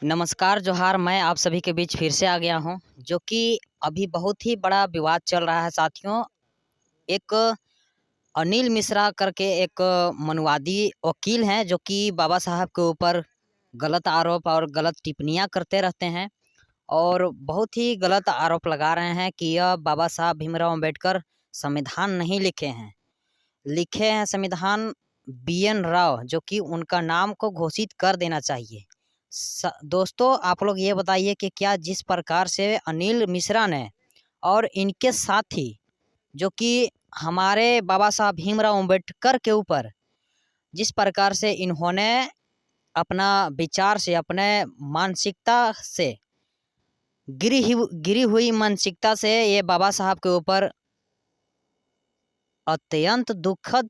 नमस्कार जोहार। मैं आप सभी के बीच फिर से आ गया हूं, जो कि अभी बहुत ही बड़ा विवाद चल रहा है साथियों। एक अनिल मिश्रा करके एक मनुवादी वकील हैं, जो कि बाबा साहब के ऊपर गलत आरोप और गलत टिप्पणियां करते रहते हैं और बहुत ही गलत आरोप लगा रहे हैं कि यह बाबा साहब भीमराव अम्बेडकर संविधान नहीं लिखे हैं संविधान BN राव, जो कि उनका नाम को घोषित कर देना चाहिए। दोस्तों, आप लोग ये बताइए कि क्या जिस प्रकार से अनिल मिश्रा ने और इनके साथी, जो कि हमारे बाबा साहब भीमराव अम्बेडकर के ऊपर जिस प्रकार से इन्होंने अपना विचार से, अपने मानसिकता से, गिरी हुई मानसिकता से ये बाबा साहब के ऊपर अत्यंत दुखद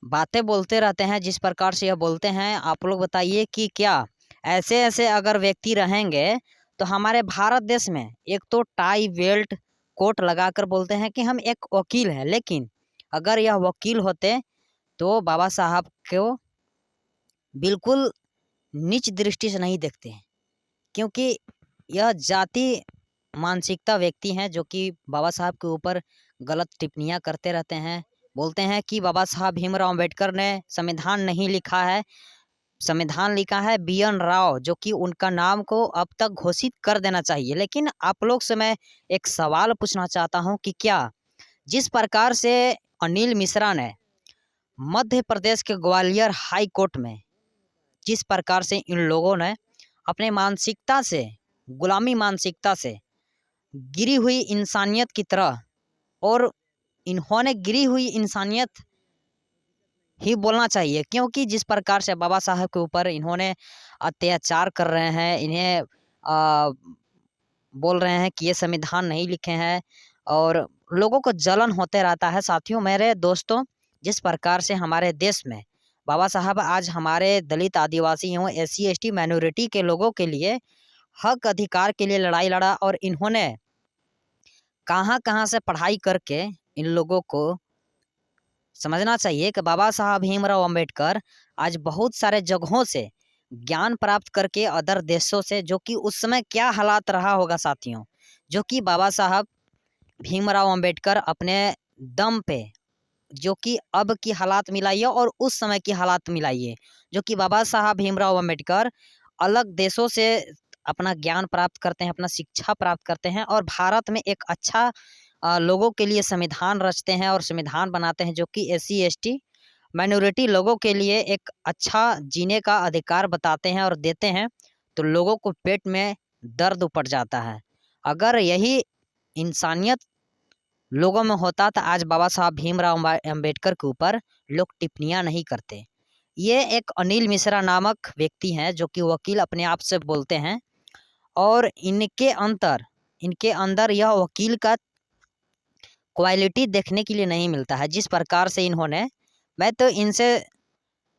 बातें बोलते रहते हैं, जिस प्रकार से यह बोलते हैं। आप लोग बताइए कि क्या ऐसे ऐसे अगर व्यक्ति रहेंगे तो हमारे भारत देश में एक तो टाई बेल्ट कोट लगाकर बोलते हैं कि हम एक वकील हैं, लेकिन अगर यह वकील होते तो बाबा साहब को बिल्कुल नीच दृष्टि से नहीं देखते हैं, क्योंकि यह जाति मानसिकता व्यक्ति हैं, जो कि बाबा साहब के ऊपर गलत टिप्पणियां करते रहते हैं। बोलते हैं कि बाबा साहब भीमराव अम्बेडकर ने संविधान नहीं लिखा है, संविधान लिखा है BN राव, जो कि उनका नाम को अब तक घोषित कर देना चाहिए। लेकिन आप लोग से मैं एक सवाल पूछना चाहता हूं कि क्या जिस प्रकार से अनिल मिश्रा ने मध्य प्रदेश के ग्वालियर हाई कोर्ट में जिस प्रकार से इन लोगों ने अपने मानसिकता से, गुलामी मानसिकता से गिरी हुई इंसानियत की तरह, और इन्होंने गिरी हुई इंसानियत ही बोलना चाहिए, क्योंकि जिस प्रकार से बाबा साहब के ऊपर इन्होंने अत्याचार कर रहे हैं, इन्हें बोल रहे हैं कि ये संविधान नहीं लिखे हैं और लोगों को जलन होते रहता है। साथियों, मेरे दोस्तों, जिस प्रकार से हमारे देश में बाबा साहब आज हमारे दलित, आदिवासी एवं SC ST माइनॉरिटी के लोगों के लिए हक अधिकार के लिए लड़ाई लड़ा, और इन्होंने कहाँ कहाँ से पढ़ाई करके इन लोगों को समझना चाहिए कि बाबा साहब भीमराव अम्बेडकर आज बहुत सारे जगहों से ज्ञान प्राप्त करके अदर देशों से, जो कि उस समय क्या हालात रहा होगा साथियों, जो कि बाबा साहब भीमराव अम्बेडकर अपने दम पे, जो कि अब की हालात मिलाइए और उस समय की हालात मिलाइए, जो कि बाबा साहब भीमराव अम्बेडकर अलग देशों से अपना ज्ञान प्राप्त करते हैं, अपना शिक्षा प्राप्त करते हैं और भारत में एक अच्छा लोगों के लिए संविधान रचते हैं और संविधान बनाते हैं, जो कि SC ST माइनॉरिटी लोगों के लिए एक अच्छा जीने का अधिकार बताते हैं और देते हैं। तो लोगों को पेट में दर्द उपड़ जाता है। अगर यही इंसानियत लोगों में होता तो आज बाबा साहब भीमराव अम्बेडकर के ऊपर लोग टिप्पणियां नहीं करते। ये एक अनिल मिश्रा नामक व्यक्ति हैं, जो कि वकील अपने आप से बोलते हैं, और इनके अंदर यह वकील का क्वालिटी देखने के लिए नहीं मिलता है। जिस प्रकार से इन्होंने, मैं तो इनसे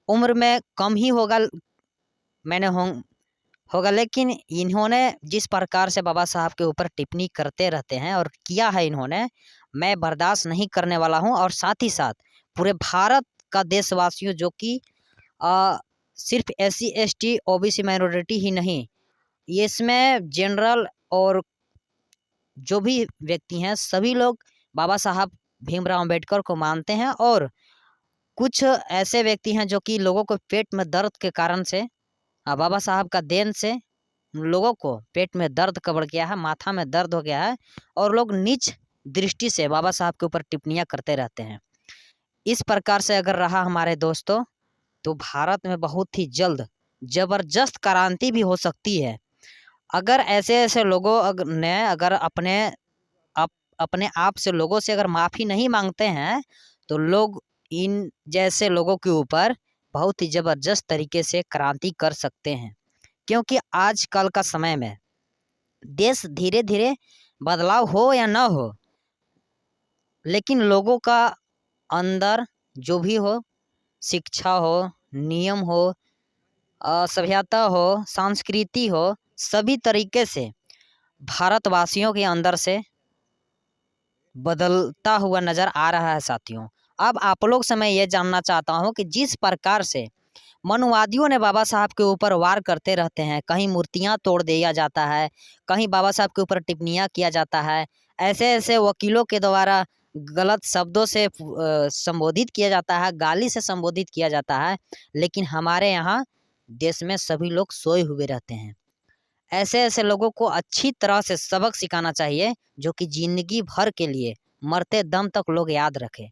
उम्र में कम ही मैंने होगा, लेकिन इन्होंने जिस प्रकार से बाबा साहब के ऊपर टिप्पणी करते रहते हैं और किया है इन्होंने, मैं बर्दाश्त नहीं करने वाला हूं। और साथ ही साथ पूरे भारत का देशवासियों, जो कि सिर्फ SC ST OBC माइनॉरिटी ही नहीं, इसमें जनरल और जो भी व्यक्ति हैं, सभी लोग बाबा साहब भीमराव अम्बेडकर को मानते हैं। और कुछ ऐसे व्यक्ति हैं जो कि लोगों को पेट में दर्द के कारण से, बाबा साहब का देन से लोगों को पेट में दर्द कबड़ गया है, माथा में दर्द हो गया है, और लोग नीच दृष्टि से बाबा साहब के ऊपर टिप्पणियां करते रहते हैं। इस प्रकार से अगर रहा हमारे दोस्तों, तो भारत में बहुत ही जल्द जबरदस्त क्रांति भी हो सकती है। अगर ऐसे ऐसे लोगों ने अगर अपने आप से लोगों से अगर माफ़ी नहीं मांगते हैं, तो लोग इन जैसे लोगों के ऊपर बहुत ही ज़बरदस्त तरीके से क्रांति कर सकते हैं। क्योंकि आजकल का समय में देश धीरे धीरे बदलाव हो या ना हो, लेकिन लोगों का अंदर जो भी हो, शिक्षा हो, नियम हो, सभ्यता हो, संस्कृति हो, सभी तरीके से भारतवासियों के अंदर से बदलता हुआ नज़र आ रहा है साथियों। अब आप लोग से मैं ये जानना चाहता हूँ कि जिस प्रकार से मनुवादियों ने बाबा साहब के ऊपर वार करते रहते हैं। कहीं मूर्तियां तोड़ दिया जाता है, कहीं बाबा साहब के ऊपर टिप्पणियां किया जाता है। ऐसे ऐसे वकीलों के द्वारा गलत शब्दों से संबोधित किया जाता है, गाली से संबोधित किया जाता है। लेकिन हमारे यहाँ देश में सभी लोग सोए हुए रहते हैं। ऐसे ऐसे लोगों को अच्छी तरह से सबक सिखाना चाहिए, जो कि जिंदगी भर के लिए मरते दम तक लोग याद रखें।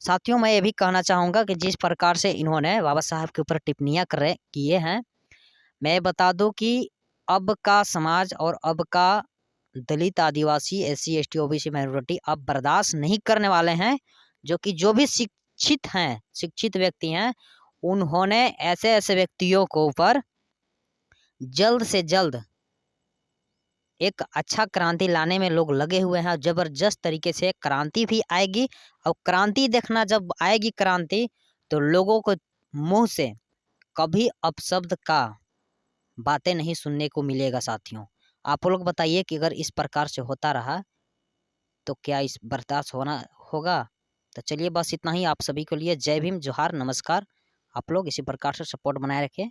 साथियों, मैं ये भी कहना चाहूँगा कि जिस प्रकार से इन्होंने बाबा साहब के ऊपर टिप्पणियाँ किए हैं, मैं बता दूं कि अब का समाज और अब का दलित, आदिवासी, एससी, एसटी, ओबीसी माइनॉरिटी अब बर्दाश्त नहीं करने वाले हैं। जो भी शिक्षित व्यक्ति हैं, उन्होंने ऐसे ऐसे व्यक्तियों को ऊपर जल्द से जल्द एक अच्छा क्रांति लाने में लोग लगे हुए हैं। जबरदस्त तरीके से क्रांति भी आएगी, और क्रांति देखना, जब आएगी क्रांति तो लोगों को मुंह से कभी अपशब्द का बातें नहीं सुनने को मिलेगा। साथियों, आप लोग बताइए कि अगर इस प्रकार से होता रहा तो क्या इस बर्दाश्त होना होगा? तो चलिए, बस इतना ही। आप सभी को लिए जय भीम, जोहार, नमस्कार। आप लोग इसी प्रकार से सपोर्ट बनाए रखें।